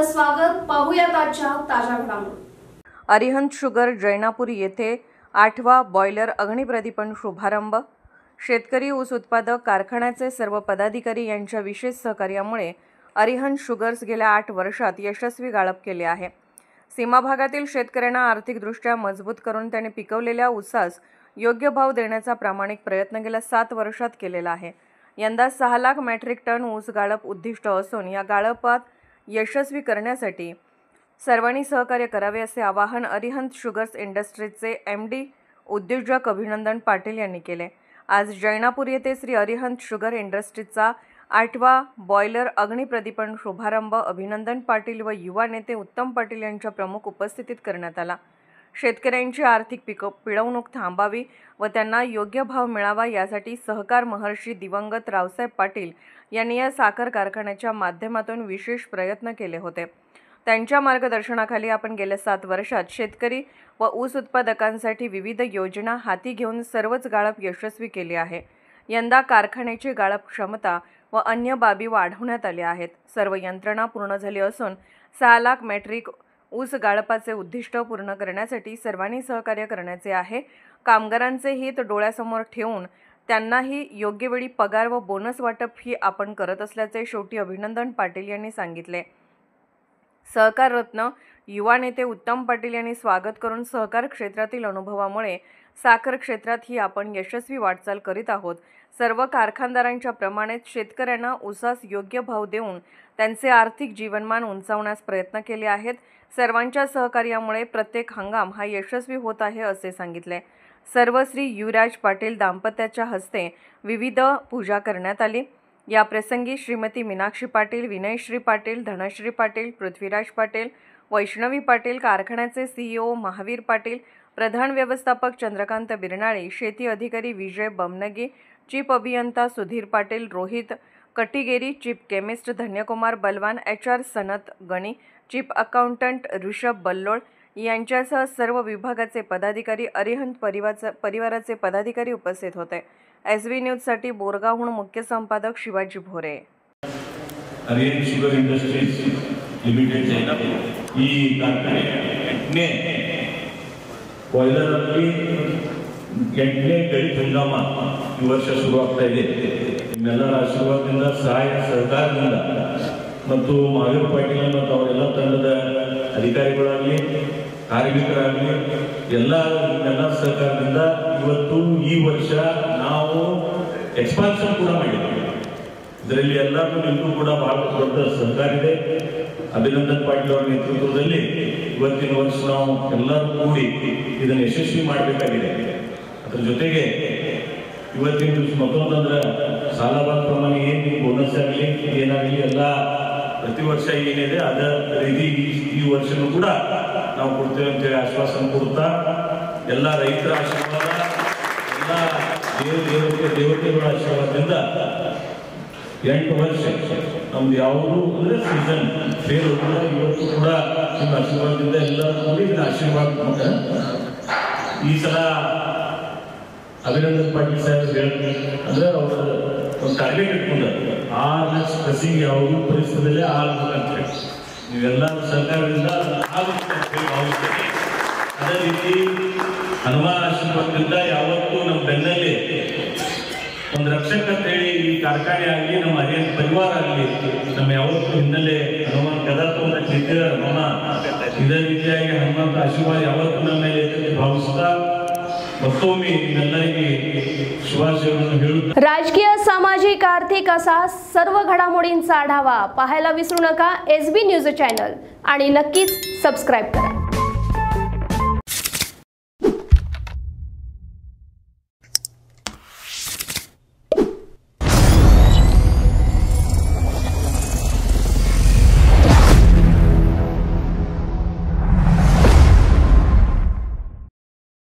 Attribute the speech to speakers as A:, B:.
A: आपलं स्वागत. पाहूयात आजच्या ताज्या घडामोडी.
B: अरिहंत शुगर जैनापूर येथे 8वा बॉयलर अग्निप्रदीपन शुभारंभ. शेतकरी ऊस उत्पादक कारखान्याचे सर्व पदाधिकारी यांच्या विशेष सहकार्यामुळे अरिहंत शुगर्स गेल्या 8 वर्षात यशस्वी गाळप केले आहे. सीमा भागातील शेतकऱ्यांना आर्थिकदृष्ट्या मजबूत करून त्याने पिकवलेल्या ऊसास योग्य भाव देण्याचा प्रामाणिक प्रयत्न गेल्या 7 वर्षात केलेला आहे. यंदा 6 लाख मेट्रिक टन ऊस गाळप उद्दिष्ट असून या गाळपात यशस्वी करण्यासाठी सर्वांनी सहकार्य करावे असे आवाहन अरिहंत शुगर्स इंडस्ट्रीजचे MD उद्योजक अभिनंदन पाटील यांनी केले. आज जैनापूर येथे श्री अरिहंत शुगर इंडस्ट्रीजचा 8वा बॉयलर अग्निप्रदीपन शुभारंभ अभिनंदन पाटील व युवा नेते उत्तम पाटील यांच्या प्रमुख उपस्थितीत करण्यात आला. शेतकऱ्यांची आर्थिक पिळवणूक थांबावी व त्यांना योग्य भाव मिळावा यासाठी सहकार महर्षी दिवंगत रावसाहेब पाटील यांनी या साखर कारखान्याच्या माध्यमातून विशेष प्रयत्न केले होते. त्यांच्या मार्गदर्शनाखाली आपण गेल्या 7 वर्षात शेतकरी व ऊस उत्पादकांसाठी विविध योजना हाती घेऊन सर्वच गाळप यशस्वी केले आहे. यंदा कारखान्याची गाळप क्षमता व अन्य बाबी वाढवण्यात आल्या आहेत. सर्व यंत्रणा पूर्ण झाली असून 6 लाख मेट्रिक ऊस गाळपाचे उद्दिष्ट पूर्ण करण्यासाठी सर्वांनी सहकार्य करण्याचे आहे. कामगारांचे हित डोळ्यासमोर ठेवून त्यांनाही योग्य वेळी पगार व बोनस वाटप ही आपण करत असल्याचे शेवटी अभिनंदन पाटील यांनी सांगितले. सहकार रत्न युवा नेते उत्तम पाटील यांनी स्वागत करून सहकार क्षेत्रातील अनुभवामुळे साखर क्षेत्रात ही आपण यशस्वी वाटचाल करीत आहोत. सर्व कारखानदारांच्या प्रमाणेच शेतकऱ्यांना ऊसास योग्य भाव देऊन त्यांचे आर्थिक जीवनमान उंचावण्यास प्रयत्न केले आहेत. सर्वांच्या सहकार्यामुळे प्रत्येक हंगाम हा यशस्वी होत आहे असे सांगितले. सर्व श्री युवराज पाटील दाम्पत्याच्या हस्ते विविध पूजा करण्यात आली. या प्रसंगी श्रीमती मीनाक्षी पाटील, विनयश्री पाटील, धनश्री पाटील, पृथ्वीराज पाटील, वैष्णवी पाटील, कारखान्याचे CEO महावीर पाटील, प्रधान व्यवस्थापक चंद्रकांत बिरनाळे, शेती अधिकारी विजय बमनगी, चीफ अभियंता सुधीर पाटील, रोहित कटिगेरी, चीफ केमिस्ट धन्यकुमार बलवान, HR सनत गणी, चीफ अकाउंटंट ऋषभ बल्लोळ यांच्यासह सर्व विभागाचे पदाधिकारी, अरिहंत परिवाराचे पदाधिकारी उपस्थित होते. SV न्यूजसाठी बोरगावहून मुख्य संपादक शिवाजी भोरे.
C: अरिहंत शुगर इंडस्ट्रीज लिमिटेड ಈ ಕಾರ್ಖಾನೆ 8ನೇ ಬಾಯ್ಲರ್ ಅಲ್ಲಿ 8ನೇ ಗಡಿ ಹಂಗಾಮ ಈ ವರ್ಷ ಶುರುವಾಗ್ತಾ ಇದೆ. ನಿಮ್ಮೆಲ್ಲರ ಆಶೀರ್ವಾದದಿಂದ ಸಹಾಯ ಸಹಕಾರದಿಂದ ಮತ್ತು ಮಹಾವೀರ್ ಪಾಟೀಲ್ ಮತ್ತು ಅವರೆಲ್ಲ ತಂಡದ ಅಧಿಕಾರಿಗಳಾಗಲಿ ಕಾರ್ಮಿಕರಾಗಲಿ ಎಲ್ಲ ಸಹಕಾರದಿಂದ ಇವತ್ತು ಈ ವರ್ಷ ನಾವು ಎಕ್ಸ್ಪಾನ್ಷನ್ ಕೂಡ ಮಾಡಿದ್ದೀವಿ. ಇದರಲ್ಲಿ ಎಲ್ಲರೂ ನಿಮಗೂ ಕೂಡ ಬಹಳ ದೊಡ್ಡ ಸಹಕಾರ ಇದೆ. ಅಭಿನಂದನ್ ಪಾಟೀಲ್ ಅವರ ನೇತೃತ್ವದಲ್ಲಿ ಇವತ್ತಿನ ವರ್ಷ ನಾವು ಎಲ್ಲರೂ ಕೂಡಿ ಇದನ್ನು ಯಶಸ್ವಿ ಮಾಡಬೇಕಾಗಿದೆ. ಅದರ ಜೊತೆಗೆ ಇವತ್ತಿನ ದಿವಸ ಮತ್ತೊಂದಂದ್ರೆ ಸಾಲಬಾಧ ಪ್ರಮಾಣ ಏನು ಬೋನಸ್ ಆಗಲಿ ಏನಾಗಲಿ ಎಲ್ಲ ಪ್ರತಿ ವರ್ಷ ಏನಿದೆ ಅದ ರೀತಿ ಈ ವರ್ಷನೂ ಕೂಡ ನಾವು ಕೊಡ್ತೇವೆ ಅಂತೇಳಿ ಆಶ್ವಾಸನೆ ಕೊಡ್ತಾ ಎಲ್ಲ ರೈತರ ಆಶೀರ್ವಾದ ಎಲ್ಲ ದೇವತೆಗಳ ಆಶೀರ್ವಾದದಿಂದ 8 ವರ್ಷ ನಮ್ದು ಯಾವುದು ಅಂದರೆ ಸೀಸನ್ ಫೇಲ್ ಕೂಡ ಇವತ್ತು ಕೂಡ ನಿಮ್ಮ ಆಶೀರ್ವಾದದಿಂದ ಎಲ್ಲರೂ ಕೂಡಿ ಇದನ್ನ ಆಶೀರ್ವಾದ ಈ ಸಲ ಅಭಿನಂದನ್ ಪಾಟೀಲ್ ಸಾಹೇಬ್ ಹೇಳ್ತಾರೆ ಅಂದರೆ ಅವರು ಒಂದು ಟಾರ್ಗೆಟ್ ಇಟ್ಕೊಂಡು 6 ಲಕ್ಷ ಕಸಿಗೆ ಯಾವುದೂ ಪರಿಸ್ಥಿತಿಯಲ್ಲಿ ಆಗಬೇಕಂತ ಹೇಳಿ ನೀವೆಲ್ಲ ಸರ್ಕಾರದಿಂದ ಆಗುತ್ತೆ ಅಂತ ಹೇಳಿ ಭಾವಿಸ್ತೀನಿ. ಅದೇ ರೀತಿ ಹನುಮಾನ್ ಆಶೀರ್ವಾದದಿಂದ ಯಾವತ್ತೂ ನಮ್ಮ ಬೆನ್ನಲ್ಲಿ ಒಂದು ರಕ್ಷಕ ಅಂತ ಹೇಳಿ ಈ ಕಾರ್ಖಾನೆ ಆಗಲಿ ನಮ್ಮ ಅರಿಹಂತ ಪರಿವಾರ ಆಗಲಿ ನಮ್ಮ ಯಾವತ್ತೂ ಹಿನ್ನೆಲೆ ಹನುಮಾನ್ ಗದಾ ತಗೊಂಡು ನಿಂತಿದೆ. ಹನುಮಾನ್ ಇದೇ ರೀತಿಯಾಗಿ ಹನುಮಂತ ಆಶೀರ್ವಾದ ಯಾವತ್ತೂ ನಮ್ಮ ಮೇಲೆ ಭಾವಿಸ್ತಾ मತ್ತೊಮ್ಮೆ ಎಲ್ಲರಿಗೆ ಶುಭಾಶಯಗಳನ್ನು ಹೇಳುತ್ತಾ
A: राजकीय, सामाजिक, आर्थिक असा सर्व घडामोडींचा आढावा पाहायला विसरू नका SB न्यूज चॅनल आणि नक्कीच सबस्क्राइब करा.